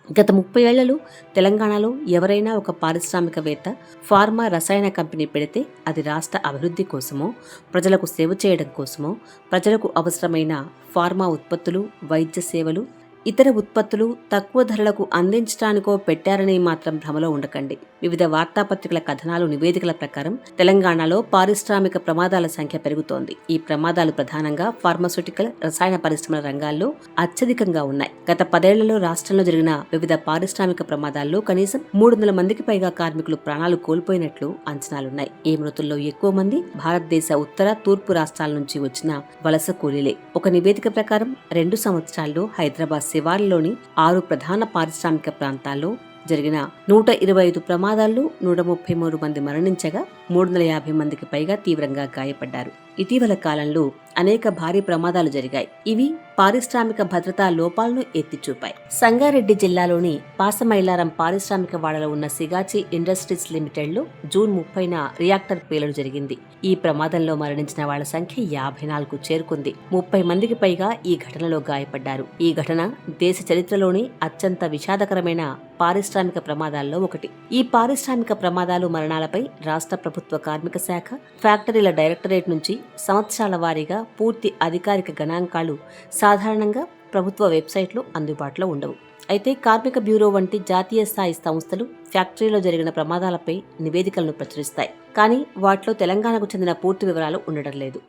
గత 30 ఏళ్లలో తెలంగాణలో ఎవరైనా ఒక పారిశ్రామికవేత్త ఫార్మా రసాయన కంపెనీ పెడితే అది రాష్ట్ర అభివృద్ధి కోసమో, ప్రజలకు సేవ చేయడం కోసమో, ప్రజలకు అవసరమైన ఫార్మా ఉత్పత్తులు, వైద్య సేవలు, ఇతర ఉత్పత్తులు తక్కువ ధరలకు అందించడానికో పెట్టారని మాత్రం భ్రమలో ఉండకండి. వివిధ వార్తాపత్రికల కథనాలు, నివేదికల ప్రకారం తెలంగాణలో పారిశ్రామిక ప్రమాదాల సంఖ్య పెరుగుతోంది. ఈ ప్రమాదాలు ప్రధానంగా ఫార్మాస్యూటికల్, రసాయన పరిశ్రమల రంగాల్లో అత్యధికంగా ఉన్నాయి. గత 10 ఏళ్లలో రాష్ట్రంలో జరిగిన వివిధ పారిశ్రామిక ప్రమాదాల్లో కనీసం 300 మందికి పైగా కార్మికులు ప్రాణాలు కోల్పోయినట్లు అంచనాలున్నాయి. ఈ మృతుల్లో ఎక్కువ మంది భారతదేశ ఉత్తర, తూర్పు రాష్ట్రాల నుంచి వచ్చిన వలస కూలీలే. ఒక నివేదిక ప్రకారం 2 సంవత్సరాల్లో హైదరాబాద్ శివార్లలోని 6 ప్రధాన పారిశ్రామిక ప్రాంతాల్లో జరిగిన 125 ప్రమాదాల్లో 133 మంది మరణించగా 350 మందికి పైగా తీవ్రంగా గాయపడ్డారు. ఇటీవల కాలంలో అనేక భారీ ప్రమాదాలు జరిగాయి. ఇవి పారిశ్రామిక భద్రతా లోపాలను ఎత్తిచూపాయి. సంగారెడ్డి జిల్లాలోని పాసమైలారం పారిశ్రామిక వాడలో ఉన్న సిగాచి ఇండస్ట్రీస్ లిమిటెడ్ లో జూన్ 30న రియాక్టర్ పేలుడు జరిగింది. ఈ ప్రమాదంలో మరణించిన వాళ్ల సంఖ్య 54కు చేరుకుంది. 30 మందికి పైగా ఈ ఘటనలో గాయపడ్డారు. ఈ ఘటన దేశ చరిత్రలోని అత్యంత విషాదకరమైన పారిశ్రామిక ప్రమాదాల్లో ఒకటి. ఈ పారిశ్రామిక ప్రమాదాలు, మరణాలపై రాష్ట్ర ప్రభుత్వ కార్మిక శాఖ, ఫ్యాక్టరీల డైరెక్టరేట్ నుంచి సంవత్సరాల వారీగా పూర్తి అధికారిక గణాంకాలు సాధారణంగా ప్రభుత్వ వెబ్సైట్లో అందుబాటులో ఉండవు. అయితే కార్మిక బ్యూరో వంటి జాతీయ స్థాయి సంస్థలు ఫ్యాక్టరీలో జరిగిన ప్రమాదాలపై నివేదికలను ప్రచురిస్తాయి. కానీ వాటిలో తెలంగాణకు చెందిన పూర్తి వివరాలు ఉండడం లేదు.